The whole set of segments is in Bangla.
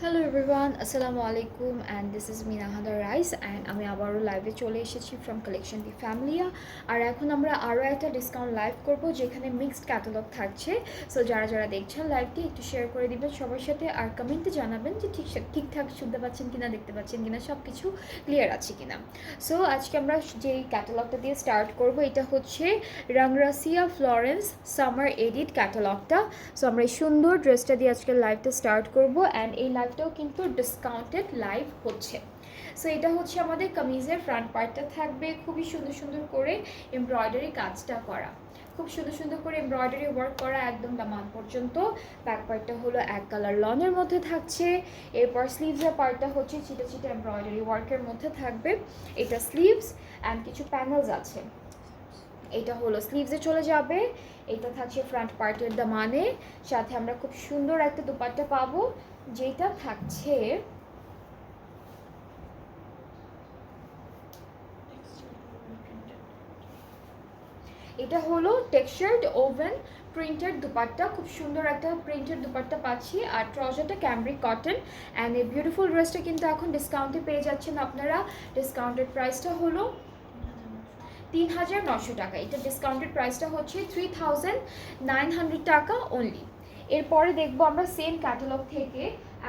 হ্যালো এভরিওয়ান, আসসালামু আলাইকুম and this is Minahada Rice and আমি আবারও লাইভে চলে এসেছি ফ্রম কালেকশন দি ফ্যামিলিয়া। আর এখন আমরা আরও একটা ডিসকাউন্ট লাইভ করব যেখানে মিক্সড ক্যাটালগ থাকছে। সো যারা যারা দেখছেন লাইভটি একটু শেয়ার করে দিবেন সবার সাথে, আর কমেন্টে জানাবেন যে ঠিকঠাক শুনতে পাচ্ছেন কিনা, দেখতে পাচ্ছেন কিনা, সব কিছু ক্লিয়ার আছে কিনা। সো আজকে আমরা যেই ক্যাটালগটা দিয়ে স্টার্ট করব এটা হচ্ছে রাংরাসিয়া ফ্লোরেন্স সামার এডিট ক্যাটালগটা। সো আমরা এই সুন্দর ড্রেসটা দিয়ে আজকে লাইভটা স্টার্ট করব অ্যান্ড এই লাইভটাও কিন্তু ডিসকাউন্টেড লাইভ হচ্ছে। সো এটা হচ্ছে আমাদের কামিজের ফ্রন্ট পার্টটা থাকবে খুবই সুন্দর সুন্দর করে এমব্রয়ডারি কাজটা করা, খুব সুন্দর সুন্দর করে এমব্রয়ডারি ওয়ার্ক করা একদম দামান পর্যন্ত। ব্যাক পার্টটা হলো এক কালার লনের মধ্যে থাকছে। এরপর স্লিভসের পার্টটা হচ্ছে চিটা চিটা এমব্রয়ডারি ওয়ার্কের মধ্যে থাকবে। এটা স্লিভস অ্যান্ড কিছু প্যানেলস আছে। এটা হলো স্লিভসে চলে যাবে। এটা থাকছে ফ্রন্ট পার্টের দামানে, সাথে আমরা খুব সুন্দর একটা দুপাট্টা পাবো যেটা থাকছে এটা হলো টেক্সচার্ড ওভেন প্রিন্টেড দুপাট্টা, খুব সুন্দর একটা প্রিন্টেড দুপাট্টা পাচ্ছি। আর ট্রাউজারটা ক্যামব্রিক কটন অ্যান্ড এই বিউটিফুল ড্রেসটা কিন্তু এখন ডিসকাউন্টে পেয়ে যাচ্ছেন আপনারা। ডিসকাউন্টেড প্রাইসটা হলো ৩,৯০০ টাকা। এটা ডিসকাউন্টেড প্রাইসটা হচ্ছে 3,900 টাকা অনলি। এরপরে দেখবো আমরা সেম ক্যাটালগ থেকে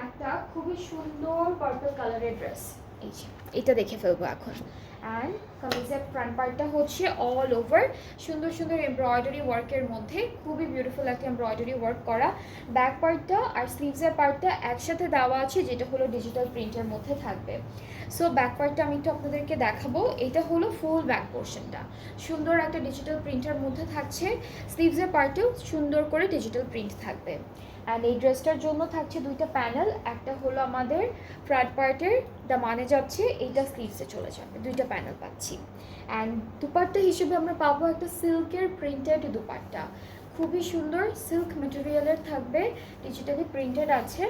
একটা খুবই সুন্দর পার্পল কালারের ড্রেস। এই যে এটা দেখে ফেলবো এখন। অ্যান্ড কামিজের ফ্রন্ট পার্টটা হচ্ছে অল ওভার সুন্দর সুন্দর এমব্রয়ডারি ওয়ার্কের মধ্যে খুবই বিউটিফুল একটা এমব্রয়ডারি ওয়ার্ক করা। ব্যাক পার্টটা আর স্লিভসের পার্টটা একসাথে দেওয়া আছে, যেটা হলো ডিজিটাল প্রিন্টের মধ্যে থাকবে। সো ব্যাক পার্টটা আমি একটু আপনাদেরকে দেখাবো। এটা হলো ফুল ব্যাক পোর্শনটা সুন্দর একটা ডিজিটাল প্রিন্টের মধ্যে থাকছে। স্লিভসের পার্টেও সুন্দর করে ডিজিটাল প্রিন্ট থাকবে। অ্যান্ড এই ড্রেসটার জন্য থাকছে দুইটা প্যানেল, একটা হলো আমাদের ফ্রন্ট পার্টের দামানে যাচ্ছে, এইটা স্লিভসে চলে যাবে, দুইটা প্যানেল পাচ্ছি। অ্যান্ড দুপাট্টা হিসেবে আমরা পাবো একটা সিল্কের প্রিন্টেড দুপাট্টা, খুবই সুন্দর সিল্ক মেটেরিয়ালের থাকবে, ডিজিটালি প্রিন্টেড আছে।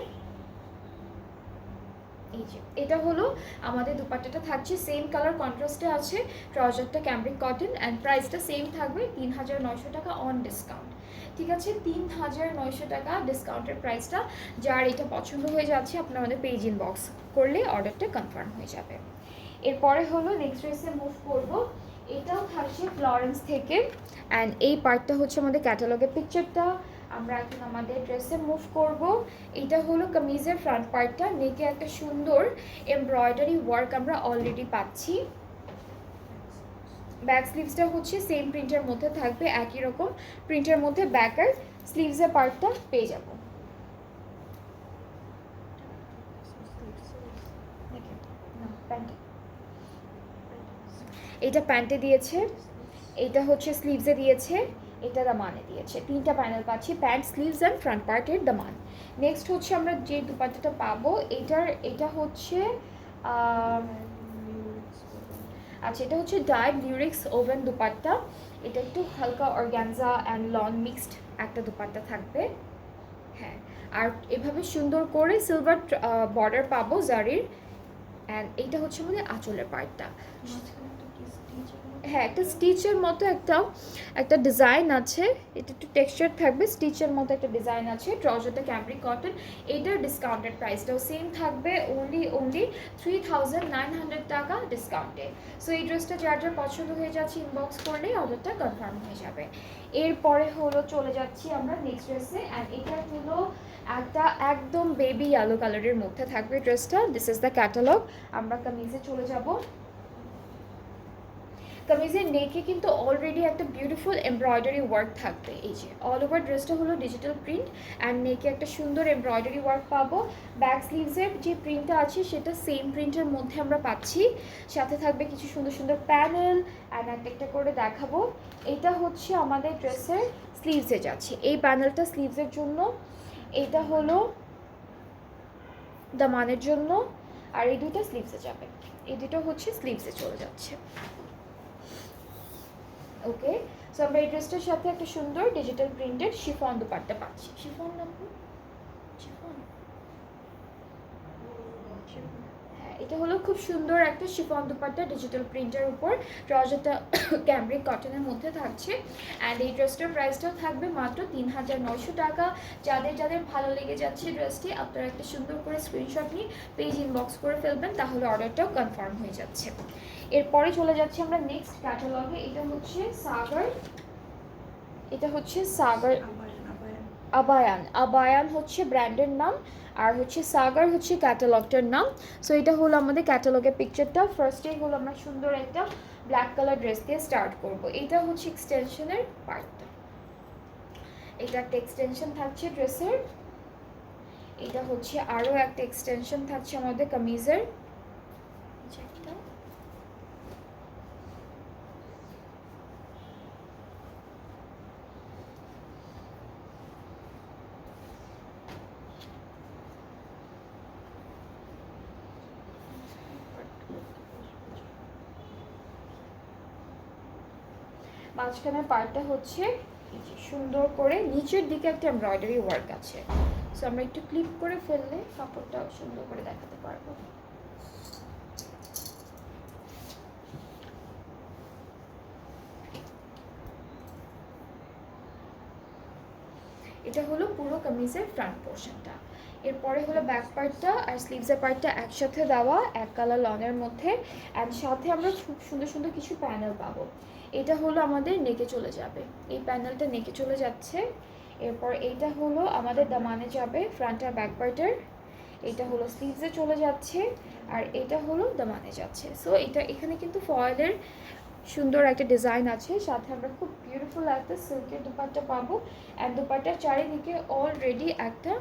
এই যে এটা হলো আমাদের দুপাট্টাটা থাকছে সেম কালার কন্ট্রাস্টে আছে। ট্রাউজারটা ক্যামব্রিক কটন অ্যান্ড প্রাইসটা সেম থাকবে ৩,৯০০ টাকা অন ডিসকাউন্ট। ঠিক আছে, ৩,৯০০ টাকা ডিসকাউন্টের প্রাইসটা। যার এটা পছন্দ হয়ে যাচ্ছে আপনার আমাদের পেজ ইনবক্স করলে অর্ডারটা কনফার্ম হয়ে যাবে। এরপরে হলো নেক্সট ড্রেসে মুভ করব। এটাও থাকছে ফ্লরেন্স থেকে অ্যান্ড এই পার্টটা হচ্ছে আমাদের ক্যাটালগের পিকচারটা। আমরা এখন আমাদের ড্রেসে মুভ করব। এটা হলো কামিজের ফ্রন্ট পার্টটা, নেকে একটা সুন্দর এমব্রয়ডারি ওয়ার্ক আমরা অলরেডি পাচ্ছি। ব্যাক স্লিভসটা হচ্ছে সেম প্রিন্টের মধ্যে থাকবে, একই রকম প্রিন্টের মধ্যে ব্যাক আর স্লিভসের পার্টটা পেয়ে যাব। এটা প্যান্টে দিয়েছে, এটা হচ্ছে স্লিভসে দিয়েছে, এটা দামানে দিয়েছে, তিনটা প্যানেল পাচ্ছি, প্যান্ট স্লিভস অ্যান্ড ফ্রন্ট পার্টের দামান। নেক্সট হচ্ছে আমরা যে দুপাট্টাটা পাবো এটা হচ্ছে আচ্ছা, এটা হচ্ছে ডায়েট লিরিক্স ওভেন দুপাট্টা। এটা একটু হালকা অর্গ্যানজা অ্যান্ড লন মিক্সড একটা দুপাট্টা থাকবে। হ্যাঁ, আর এভাবে সুন্দর করে সিলভার বর্ডার পাবো জারির। অ্যান্ড এইটা হচ্ছে আমাদের আঁচলের পার্টটা। হ্যাঁ, একটা স্টিচের মতো একটা ডিজাইন আছে, এটা একটু টেক্সচার থাকবে, স্টিচের মতো একটা ডিজাইন আছে। ট্রাউজারটা ক্যামব্রিক কটন, এইটার ডিসকাউন্টেড প্রাইসটাও সেম থাকবে, অনলি 3,900 টাকা ডিসকাউন্টে। সো এই ড্রেসটা যার যার পছন্দ হয়ে যাচ্ছে ইনবক্স করলেই অর্ডারটা কনফার্ম হয়ে যাবে। এরপরে হলো চলে যাচ্ছি আমরা নেক্সট ড্রেসে অ্যান্ড এটা হলো একটা একদম বেবি ইয়েলো কালারের মধ্যে থাকবে ড্রেসটা। This is the catalogue. আমরা কামিজে চলে যাব। কামিজের নেকে কিন্তু অলরেডি একটা বিউটিফুল এমব্রয়ডারি ওয়ার্ক থাকবে। এই যে অল ওভার ড্রেসটা হলো ডিজিটাল প্রিন্ট অ্যান্ড নেকে একটা সুন্দর এমব্রয়ডারি ওয়ার্ক পাবো। ব্যাক স্লিভসের যে প্রিন্টটা আছে সেটা সেম প্রিন্টের মধ্যে আমরা পাচ্ছি, সাথে থাকবে কিছু সুন্দর সুন্দর প্যানেল অ্যান্ড একটা করে দেখাবো। এটা হচ্ছে আমাদের ড্রেসের স্লিভসে যাচ্ছে, এই প্যানেলটা স্লিভসের জন্য, এটা হলো দামানের জন্য, আর এই দুটো স্লিভসে যাবে, এই দুটো হচ্ছে স্লিভসে চলে যাচ্ছে। ওকে, সো আমরা এই ড্রেসটার সাথে একটা সুন্দর ডিজিটাল প্রিন্টেড শিফন দুপাট্টা পাচ্ছি। শিফন না, শিফন, হ্যাঁ এটা হলো খুব সুন্দর একটা শিফন দুপাট্টা ডিজিটাল প্রিন্টের উপর, ট্রাউজারটা ক্যামব্রিক কটনের মধ্যে থাকছে। অ্যান্ড এই ড্রেসটার প্রাইসটাও থাকবে মাত্র 3900 টাকা। যাদের যাদের ভালো লেগে যাচ্ছে ড্রেসটি, আপনারা একটা সুন্দর করে স্ক্রিনশট নিয়ে পেজ ইনবক্স করে ফেলবেন, তাহলে অর্ডারটাও কনফার্ম হয়ে যাচ্ছে। এরপরে চলে যাচ্ছি আমরা নেক্সট ক্যাটালগে। এটা হচ্ছে সাগর, এটা হচ্ছে সাগর আবায়ান। আবায়ান হচ্ছে ব্র্যান্ডের নাম, আর হচ্ছে সাগর হচ্ছে ক্যাটালগটার নাম। সো এটা হলো আমাদের ক্যাটালগের পিকচারটা। ফার্স্টেই হলো আমরা সুন্দর একটা ব্ল্যাক কালার ড্রেস দিয়ে স্টার্ট করব। এটা হচ্ছে এক্সটেনশনের পার্টটা, এটা একটা এক্সটেনশন থাকছে ড্রেসের। এটা হচ্ছে আরও একটা এক্সটেনশন থাকছে আমাদের কামিজের। মাঝখানের পার্টটা হচ্ছে সুন্দর করে নিচের দিকে একটা এমব্রয়ডারি ওয়ার্ক আছে। সো আমরা একটু ক্লিপ করে ফেললে কাপড়টা সুন্দর করে দেখাতে পারবো। এটা হলো পুরো কামিজের ফ্রন্ট পোর্শনটা। এরপরে হলো ব্যাক পার্টটা আর স্লিভসের পার্টটা একসাথে দেওয়া এক কালার লনের মধ্যে, অ্যান্ড সাথে আমরা খুব সুন্দর সুন্দর কিছু প্যানেল পাবো। এটা হলো আমাদের নেকে চলে যাবে, এই প্যানেলটা নেকে চলে যাচ্ছে। এরপর এইটা হলো আমাদের দামানে যাবে ফ্রন্ট আর ব্যাক পার্টের। এটা হলো স্লিভসে চলে যাচ্ছে, আর এটা হলো দামানে যাচ্ছে। সো এটা এখানে কিন্তু ফয়েলের সুন্দর একটা ডিজাইন আছে, সাথে আমরা খুব বিউটিফুল একটা সিল্কের দুপাট্টা পাবো। অ্যান্ড দুপাট্টার চারিদিকে অলরেডি একটা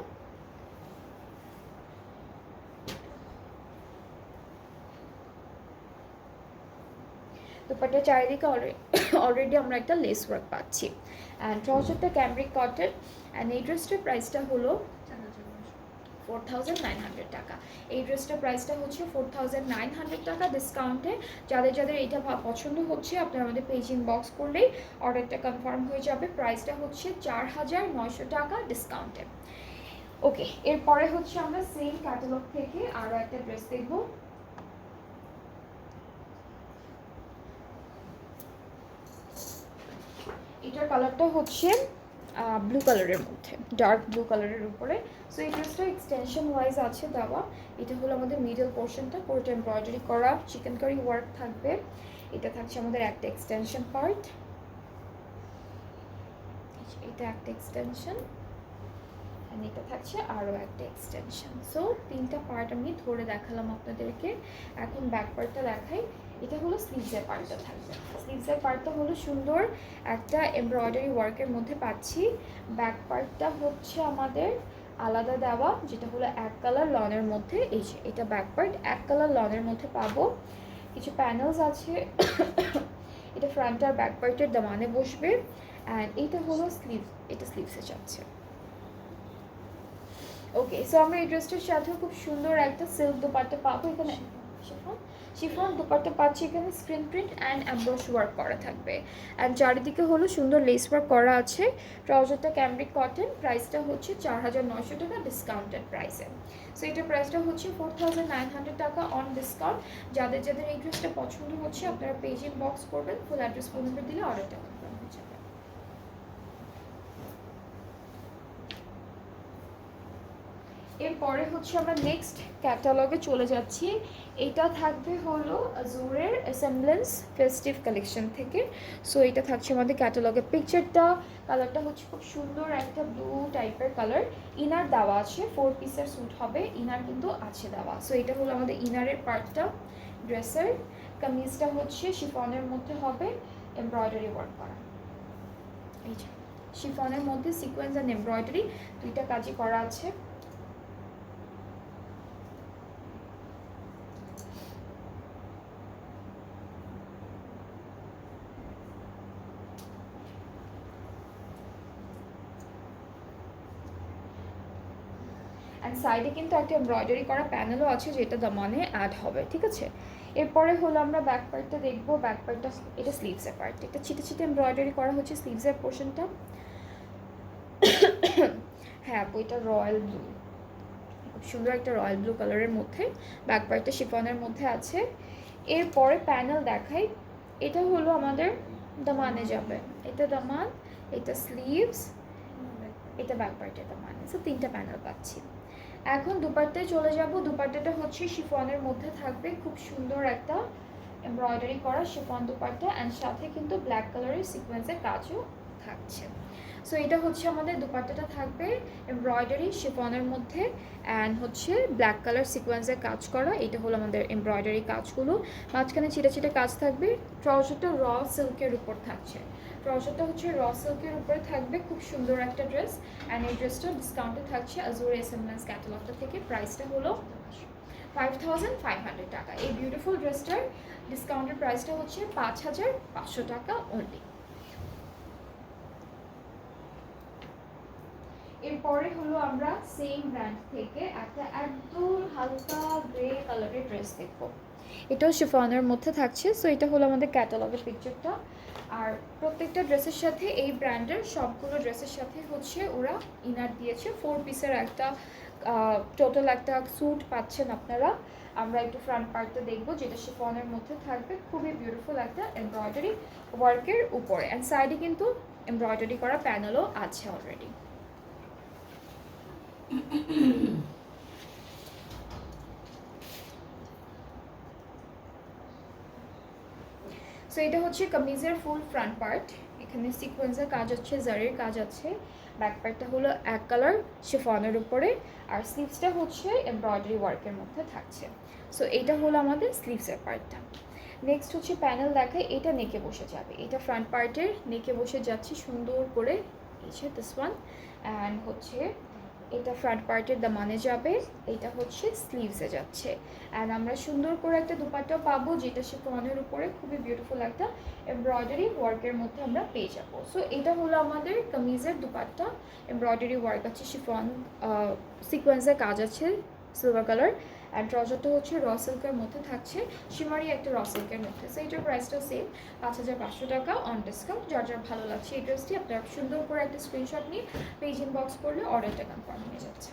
দুপাট্টার চারিদিকে অলরেডি আমরা একটা লেস ওয়ার্ক পাচ্ছি। অ্যান্ড ট্রাউজারটা ক্যামব্রিক কটন। অ্যান্ড এই ড্রেসটার প্রাইসটা হলো 4900 টাকা। এই ড্রেসটার প্রাইসটা হচ্ছে 4900 টাকা ডিসকাউন্টে। যাদের যাদের এইটা পছন্দ হচ্ছে, আপনারা আমাদের পেজ ইনবক্স করলেই অর্ডারটা কনফার্ম হয়ে যাবে। প্রাইসটা হচ্ছে 4900 টাকা ডিসকাউন্টে। ওকে, এরপরে হচ্ছে আমরা সেম ক্যাটালগ থেকে আরও একটা ড্রেস দেখব। এটার কালারটা হচ্ছে ব্লু কালারের মধ্যে, ডার্ক ব্লু কালারের উপরে। সো এই ড্রেসটা এক্সটেনশন ওয়াইজ আছে দেওয়া। এটা হলো আমাদের মিডল পোর্শনটা, পুরোটা এমব্রয়ডারি করা চিকেন কারি ওয়ার্ক থাকবে। এটা থাকছে আমাদের একটা এক্সটেনশন পার্ট, এটা একটা এক্সটেনশন, অ্যান্ড এটা থাকছে আরও একটা এক্সটেনশন। সো তিনটা পার্ট আমি ধরে দেখালাম আপনাদেরকে। এখন ব্যাক পার্টটা দেখাই। এটা হলো স্লিভসের পার্টটা থাকবে। স্লিভসের পার্টটা হলো সুন্দর একটা এমব্রয়ডারি ওয়ার্কের মধ্যে পাচ্ছি। ব্যাক পার্টটা হচ্ছে আমাদের আলাদা দেওয়া, যেটা হলো এক কালার লনের মধ্যে। এই যে এটা ব্যাক পার্ট এক কালার লনের মধ্যে পাবো। কিছু প্যানেলস আছে। এটা ফ্রন্ট আর ব্যাক পার্টের দামানে বসবে। অ্যান্ড এটা হলো স্লিভ, এটা স্লিভসে যাচ্ছে। ওকে, সো আমরা এই ড্রেসটার সাথে খুব সুন্দর একটা সিল্ক দুপাট্টা পাবো। এখানে শিফন দুপাট্টা পাচ্ছি, এখানে স্ক্রিন প্রিন্ট অ্যান্ড এমব্রস ওয়ার্ক করা থাকবে। অ্যান্ড চারিদিকে হলো সুন্দর লেস ওয়ার্ক করা আছে। ট্রাউজারটা ক্যামব্রিক কটন। প্রাইসটা হচ্ছে 4900 টাকা ডিসকাউন্টেড প্রাইসে। সো এটার প্রাইসটা হচ্ছে 4900 টাকা অন ডিসকাউন্ট। যাদের যাদের এই ড্রেসটা পছন্দ হচ্ছে, আপনারা পেজ ইনবক্স করবেন, ফুল অ্যাড্রেস ফোন নাম্বার দিলে অর্ডারটা কনফার্ম হয়ে যাবে। এরপরে হচ্ছে আমরা নেক্সট ক্যাটালগে চলে যাচ্ছি। এটা থাকবে হলো আজুরের অ্যাসেম্বলেন্স ফেস্টিভ কালেকশন থেকে। সো এটা থাকছে আমাদের ক্যাটালগের পিকচারটা। কালারটা হচ্ছে খুব সুন্দর একটা ব্লু টাইপের কালার। ইনার দেওয়া আছে, 4 পিসের স্যুট হবে, ইনার কিন্তু আছে দেওয়া। সো এটা হলো আমাদের ইনারের পার্টটা ড্রেসের। কামিজটা হচ্ছে শিফনের মধ্যে হবে, এমব্রয়ডারি ওয়ার্ক করা। এই যে শিফনের মধ্যে সিকোয়েন্স অ্যান্ড এমব্রয়ডারি দুইটা কাজই করা আছে। অ্যান্ড সাইডে কিন্তু একটা এমব্রয়ডারি করা প্যানেলও আছে, যেটা দামানে অ্যাড হবে, ঠিক আছে। এরপরে হলো আমরা ব্যাক পার্টটা দেখবো। ব্যাক পার্টটা এটা স্লিভসের পার্ট, এটা ছিটে ছিটে এমব্রয়ডারি করা হচ্ছে স্লিভসের পোর্শনটা। হ্যাঁ আপু, এটা রয়্যাল ব্লু খুব সুন্দর একটা রয়্যাল ব্লু কালারের মধ্যে, ব্যাক পার্টটা শিফনের মধ্যে আছে। এরপরে প্যানেল দেখাই, এটা হলো আমাদের দামানে যাবে, এটা দামান, এটা স্লিভস, এটা ব্যাক পার্টের দামানে। সো 3টা প্যানেল পাচ্ছি। এখন দুপাট্টায় চলে যাব। দুপাট্টাটা হচ্ছে শিফনের মধ্যে থাকবে, খুব সুন্দর একটা এমব্রয়ডারি করা শিফন দুপাট্টা, অ্যান্ড সাথে কিন্তু ব্ল্যাক কালারের সিকোয়েন্সের কাজও থাকছে। সো এটা হচ্ছে আমাদের দুপাট্টাটা থাকবে এমব্রয়ডারি শিফনের মধ্যে অ্যান্ড হচ্ছে ব্ল্যাক কালার সিকোয়েন্সের কাজ করা। এটা হলো আমাদের এমব্রয়ডারি কাজগুলো, মাঝখানে ছিটে ছিটে কাজ থাকবে। ট্রাউজারটা র সিল্কের উপর থাকছে, ট্রাউজারটা হচ্ছে র সিল্কের উপরে থাকবে, খুব সুন্দর একটা ড্রেস। অ্যান্ড এই ড্রেসটা ডিসকাউন্টে থাকছে আজুর এসএমএস ক্যাটালগটা থেকে। প্রাইসটা হলো 5500 টাকা। এই বিউটিফুল ড্রেসটার ডিসকাউন্টের প্রাইসটা হচ্ছে 5500 টাকা অনলি। এরপরে হলো আমরা সেম ব্র্যান্ড থেকে একটা একদম হালকা গ্রে কালারের ড্রেস দেখবো, এটাও শিফনের মধ্যে থাকছে। সো এটা হলো আমাদের ক্যাটালগের পিকচারটা। আর প্রত্যেকটা ড্রেসের সাথে, এই ব্র্যান্ডের সবগুলো ড্রেসের সাথে হচ্ছে ওরা ইনার দিয়েছে। 4 পিসের একটা টোটাল একটা স্যুট পাচ্ছেন আপনারা। আমরা একটু ফ্রন্ট পার্টটা দেখবো, যেটা শিফনের মধ্যে থাকবে, খুবই বিউটিফুল একটা এমব্রয়ডারি ওয়ার্কের উপরে, অ্যান্ড সাইডে কিন্তু এমব্রয়ডারি করা প্যানেলও আছে অলরেডি। সো এটা হচ্ছে কামিজের ফুল ফ্রন্ট পার্ট, এখানে সিকোয়েন্সের কাজ হচ্ছে, জারির কাজ আছে। ব্যাক পার্টটা হলো এক কালার শিফনের উপরে, আর স্লিভসটা হচ্ছে এমব্রয়ডারি ওয়ার্কের মধ্যে থাকছে। সো এটা হলো আমাদের স্লিভসের পার্টটা। নেক্সট হচ্ছে প্যানেল দেখায়, এটা নেকে বসে যাবে, এটা ফ্রন্ট পার্টের নেকে বসে যাচ্ছে সুন্দর করে, এই যে দিস ওয়ান। অ্যান্ড হচ্ছে এটা ফ্রন্ট পার্টের দামানে যাবে, এটা হচ্ছে স্লিভসে যাচ্ছে। অ্যান্ড আমরা সুন্দর করে একটা দুপাট্টা পাবো, যেটা শিফনের উপরে খুবই বিউটিফুল একটা এমব্রয়ডারি ওয়ার্কের মধ্যে আমরা পেয়ে যাবো। সো এটা হলো আমাদের কামিজের দুপাট্টা, এমব্রয়ডারি ওয়ার্ক আছে, শিফন সিকোয়েন্সের কাজ আছে সিলভার কালার। অ্যান্ড ট্রাউজারটা হচ্ছে র সিল্কের মধ্যে থাকছে, শিমারি একটা র সিল্কের মধ্যে। সো এটার প্রাইসটা সেম 5500 টাকা অন ডিসকাউন্ট। যার যার ভালো লাগছে এই ড্রেসটি, আপনারা সুন্দর করে একটা স্ক্রিনশট নিয়ে পেজ ইনবক্স করলে অর্ডারটা কনফার্ম হয়ে যাচ্ছে।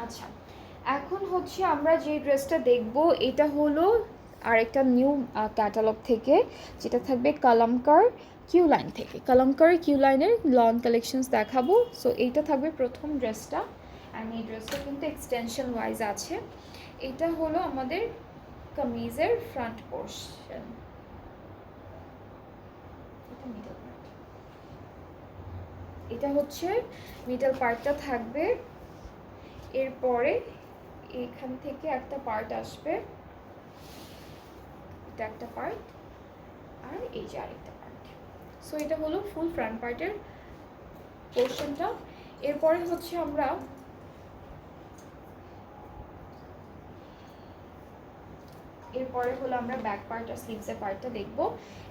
আচ্ছা, এখন হচ্ছে আমরা যে ড্রেসটা দেখব, এটা হলো আরেকটা নিউ ক্যাটালগ থেকে, যেটা থাকবে কালামকার কিউ লাইন থেকে। কালামকার কিউ লাইনের লন কালেকশনস দেখাবো। সো এইটা থাকবে প্রথম ড্রেসটা, অ্যান্ড এই ড্রেসটা কিন্তু এক্সটেনশন ওয়াইজ আছে। এটা হলো আমাদের কামিজের ফ্রন্ট পোর্শন, এটা মিডল পার্ট, এটা হচ্ছে মিডল পার্টটা থাকবে। এরপরে এখান থেকে একটা পার্ট আসবে, এটা একটা পার্ট, আর এই যে আরেকটা পার্ট। সো এটা হলো ফুল ফ্রন্ট পার্টের পোর্শনটা। এরপরে হচ্ছে আমরা ব্যাক পার্ট আর স্লিভসের পার্টটা দেখবো।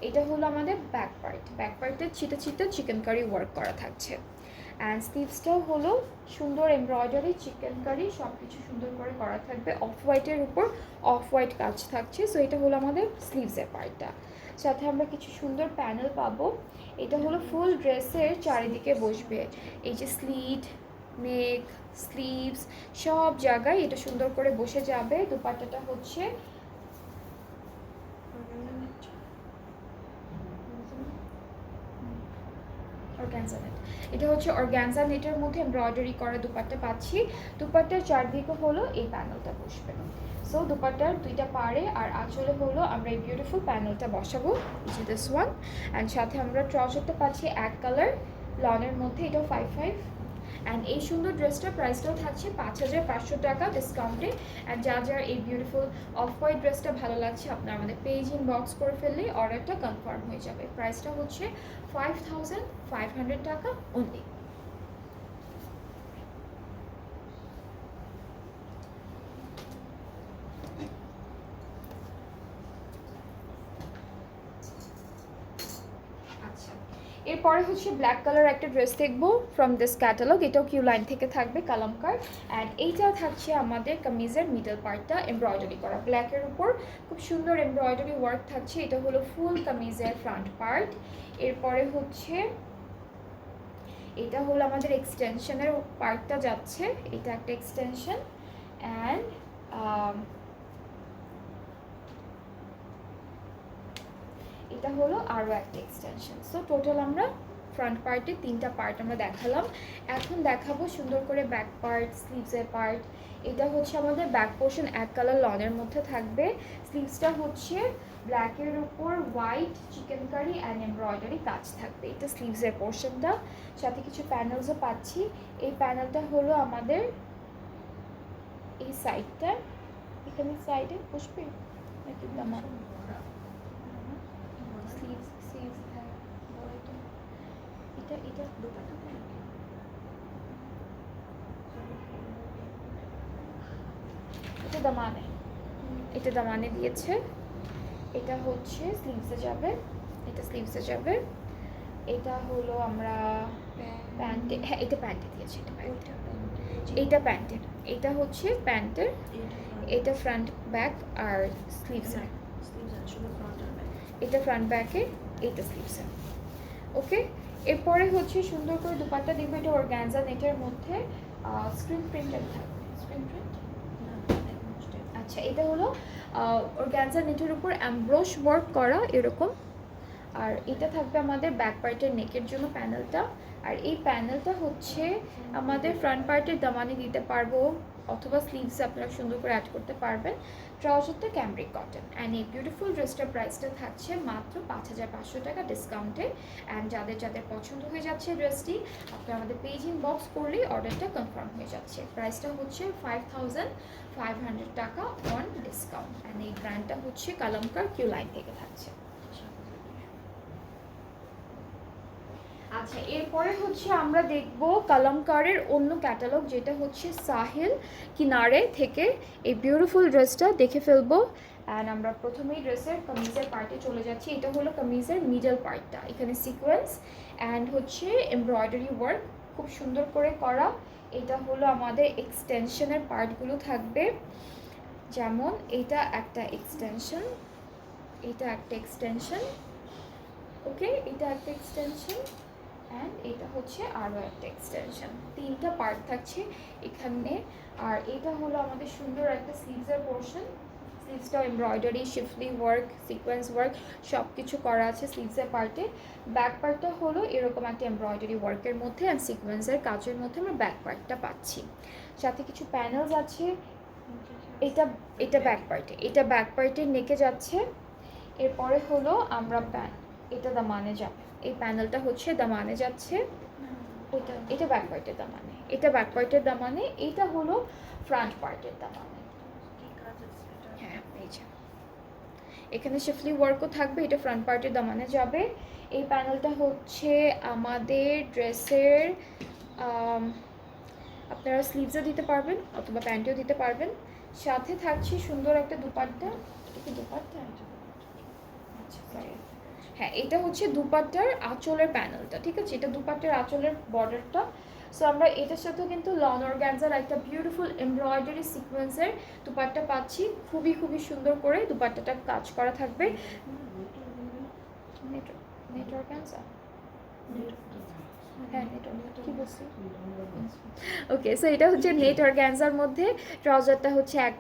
এটা হলো আমাদের ব্যাক পার্ট, ব্যাক পার্টের ছিটা ছিটা চিকেন কারি ওয়ার্ক করা থাকছে। অ্যান্ড স্লিভসটাও হলো সুন্দর এমব্রয়ডারি চিকেন কারি, সব কিছু সুন্দর করে করা থাকবে, অফ হোয়াইটের উপর অফ হোয়াইট কাজ থাকছে। সো এটা হলো আমাদের স্লিভসের পার্টটা, সাথে আমরা কিছু সুন্দর প্যানেল পাবো। এটা হলো ফুল ড্রেসের চারিদিকে বসবে, এই যে স্লিট, নেক, স্লিভস সব জায়গায় এটা সুন্দর করে বসে যাবে। দুপাট্টাটা হচ্ছে অর্গানজা নেট, এটা হচ্ছে অর্গানজা নেটের মধ্যে এমব্রয়ডারি করা দুপাট্টা পাচ্ছি। দুপাট্টার চারদিকে হলো এই প্যানেলটা বসবে। সো দুপাট্টার দুইটা পাড়ে আর আঁচলে হলো আমরা এই বিউটিফুল প্যানেলটা বসাবো, ইজ দিস ওয়ান। অ্যান্ড সাথে আমরা ট্রাউজারটা পাচ্ছি এক কালার লনের মধ্যে, এটাও 55। অ্যান্ড এই সুন্দর ড্রেসটার প্রাইসটাও থাকছে 5500 টাকা ডিসকাউন্টে। অ্যান্ড যার যার এই বিউটিফুল অফ হোয়াইট ড্রেসটা ভালো লাগছে, আপনারা আমাদের পেজ ইনবক্স করে ফেললে অর্ডারটা কনফার্ম হয়ে যাবে। প্রাইসটা হচ্ছে 5500 টাকা অনলি। আচ্ছা, এরপরে হচ্ছে ব্ল্যাক কালার একটা ড্রেস দেখবো ফ্রম দিস ক্যাটালগ, এটাও কিউ লাইন থেকে থাকবে কালামকার। অ্যান্ড এইটাও থাকছে আমাদের কামিজের মিডল পার্টটা এমব্রয়ডারি করা ব্ল্যাকের উপর, খুব সুন্দর এমব্রয়ডারি ওয়ার্ক থাকছে। এটা হলো ফুল কামিজের ফ্রন্ট পার্ট। এরপরে হচ্ছে এটা হলো আমাদের এক্সটেনশনের পার্টটা যাচ্ছে, এটা একটা এক্সটেনশন। অ্যান্ড এটা হলো আরও একটা এক্সটেনশন। সো টোটাল আমরা ফ্রন্ট পার্টে 3টা পার্ট আমরা দেখালাম। এখন দেখাবো সুন্দর করে ব্যাক পার্ট, স্লিভসের পার্ট। এটা হচ্ছে আমাদের ব্যাক পোর্শন এক কালার লনের মধ্যে থাকবে। স্লিভসটা হচ্ছে ব্ল্যাকের উপর white chikankari and embroidery কাজ থাকবে, এটা স্লিভসের পোর্শনটা। সাথে কিছু প্যানেলসও পাচ্ছি। এই প্যানেলটা হলো আমাদের এই সাইডটা, এখানে সাইডে বসবে নাকি দামা স্লিভস স্লিভস, হ্যাঁ বড় এটা এটা দুপাটা, এটা দামানে, এটা দামানে দিয়েছে। এটা হচ্ছে স্লিভসে যাবে, এটা স্লিভসে যাবে। এটা হলো আমরা প্যান্টে, হ্যাঁ এটা প্যান্টে দিয়েছে, এটা প্যান্টে, এইটা প্যান্টের, এটা হচ্ছে প্যান্টের, এটা ফ্রন্ট ব্যাক আর স্লিভসে, এটা ফ্রন্ট ব্যাকে, এইটা স্লিভসে। ওকে, এরপরে হচ্ছে সুন্দর করে দুপাট্টা দেখবে, এটা অর্গানজা নেটের মধ্যে স্ক্রিন প্রিন্টেড থাকবে। স্ক্রিন প্রিন্ট, আচ্ছা এটা হলো অর্গানজা নেটের উপর এমব্রোশ ওয়ার্ক করা এরকম। আর এটা থাকবে আমাদের ব্যাক পার্টের নেকের জন্য প্যানেলটা। আর এই প্যানেলটা হচ্ছে আমাদের ফ্রন্ট পার্টের দামানে দিতে পারবো, অথবা স্লিভসে আপনারা সুন্দর করে অ্যাড করতে পারবেন। ট্রাউজারটা ক্যামব্রিক কটন। অ্যান্ড এই বিউটিফুল ড্রেসটার প্রাইসটা থাকছে মাত্র 5500 টাকা ডিসকাউন্টে। অ্যান্ড যাদের যাদের পছন্দ হয়ে যাচ্ছে ড্রেসটি, আপনারা আমাদের পেজ ইনবক্স করলেই অর্ডারটা কনফার্ম হয়ে যাচ্ছে। প্রাইসটা হচ্ছে 5500 টাকা অন ডিসকাউন্ট। অ্যান্ড এই ব্র্যান্ডটা হচ্ছে কালামকার কিউ লাইন থেকে থাকছে। আচ্ছা, এরপরে হচ্ছে আমরা দেখব কালামকারের অন্য ক্যাটালগ, যেটা হচ্ছে সাহিল কিনারে থেকে। এই বিউটিফুল ড্রেসটা দেখে ফেলবো। অ্যান্ড আমরা প্রথমেই ড্রেসের কামিজের পার্টে চলে যাচ্ছি। এটা হলো কামিজের মিডল পার্টটা, এখানে সিকোয়েন্স অ্যান্ড হচ্ছে এমব্রয়ডারি ওয়ার্ক খুব সুন্দর করে করা। এটা হলো আমাদের এক্সটেনশনের পার্টগুলো থাকবে, যেমন এটা একটা এক্সটেনশন, এটা একটা এক্সটেনশন, ওকে এটা একটা এক্সটেনশন, অ্যান্ড এটা হচ্ছে আরও একটা এক্সটেনশন। 3টা পার্ট থাকছে এখানে। আর এটা হলো আমাদের সুন্দর একটা স্লিভসের portion. স্লিভসটাও embroidery, শিফলি work, sequence work সব কিছু করা আছে স্লিভসের পার্টে। ব্যাক পার্টটা হলো এরকম একটা এমব্রয়ডারি ওয়ার্কের মধ্যে অ্যান্ড সিকোয়েন্সের কাজের মধ্যে আমরা ব্যাক পার্টটা পাচ্ছি। সাথে কিছু প্যানেলস আছে। এটা এটা ব্যাক পার্টে, এটা ব্যাক পার্টের নেকে যাচ্ছে। এরপরে হলো আমরা এটা দামানে যাবে, এই প্যানেলটা হচ্ছে দামানে যাচ্ছে। ওইটা এটা ব্যাক পার্টের দামানে, এটা ব্যাক পার্টের দামানে, এইটা হলো ফ্রন্ট পার্টের দামানে। হ্যাঁ এই যে এখানে শিফলি ওয়ার্কও থাকবে, এটা ফ্রন্ট পার্টের দামানে যাবে। এই প্যানেলটা হচ্ছে আমাদের ড্রেসের, আপনারা স্লিভসও দিতে পারবেন অথবা প্যান্টেও দিতে পারবেন। সাথে থাকছে সুন্দর একটা দুপাট্টা, এটা কি দুপাট্টা? আচ্ছা সরি, হ্যাঁ এটা হচ্ছে দুপাট্টার আঁচলের প্যানেলটা, ঠিক আছে, এটা দুপাট্টার আঁচলের বর্ডারটা। সো আমরা এটার সাথেও কিন্তু লন অর্গানজার একটা বিউটিফুল এমব্রয়ডারি সিকোয়েন্সের দুপাট্টা পাচ্ছি। খুবই খুবই সুন্দর করে দুপাট্টাটা কাজ করা থাকবে। নেট অর্গানজা, হ্যাঁ কি বলছি, ওকে। সো এটা হচ্ছে নেট অর্গানজার মধ্যে, ট্রাউজারটা হচ্ছে এক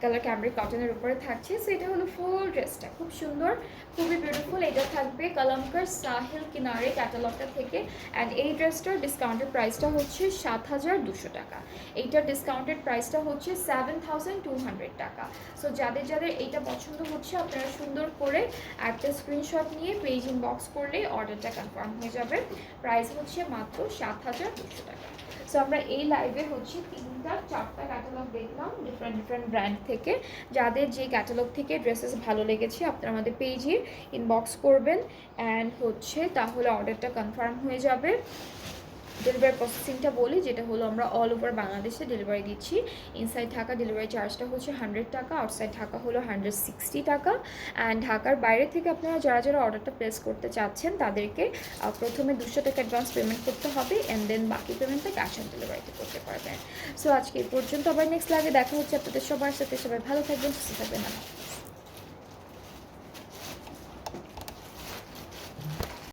কালার ক্যামব্রিক কটনের উপরে থাকছে। সো এটা হলো ফুল ড্রেসটা, খুব সুন্দর, খুবই বিউটিফুল। এটা থাকবে কালামকার সাহিল কিনারে ক্যাটালগটা থেকে। অ্যান্ড এই ড্রেসটার ডিসকাউন্টেড প্রাইসটা হচ্ছে 7200 টাকা। এইটার ডিসকাউন্টেড প্রাইসটা হচ্ছে 7200 টাকা। সো যাদের যাদের এইটা পছন্দ হচ্ছে, আপনারা সুন্দর করে একটা স্ক্রিনশট নিয়ে পেজ ইনবক্স করলে অর্ডারটা কনফার্ম হয়ে যাবে। প্রাইস হচ্ছে মাত্র 7200 টাকা। সো আমরা এই লাইভে হচ্ছে 3-4টা ক্যাটালগ দেখলাম ডিফারেন্ট ব্র্যান্ড থেকে। যাদের যে ক্যাটালগ থেকে ড্রেসেস ভালো লেগেছে, আপনারা আমাদের পেজে ইনবক্স করবেন অ্যান্ড হচ্ছে তাহলে অর্ডারটা কনফার্ম হয়ে যাবে। ডেলিভারি প্রসেসিংটা বলি, যেটা হলো আমরা অল ওভার বাংলাদেশে ডেলিভারি দিচ্ছি। ইনসাইড ঢাকা ডেলিভারি চার্জটা হচ্ছে 100 টাকা, আউটসাইড ঢাকা হলো 160 টাকা। অ্যান্ড ঢাকার বাইরে থেকে আপনারা যারা যারা অর্ডারটা প্লেস করতে চাচ্ছেন তাদেরকে প্রথমে 200 টাকা অ্যাডভান্স পেমেন্ট করতে হবে, অ্যান্ড দেন বাকি পেমেন্টটা ক্যাশ অন ডেলিভারিতে করতে পারবেন। সো আজকে এই পর্যন্ত, আবার নেক্সট লাইভে দেখা হচ্ছে আপনাদের সবার সাথে। সবাই ভালো থাকবেন, সুস্থ থাকবেন।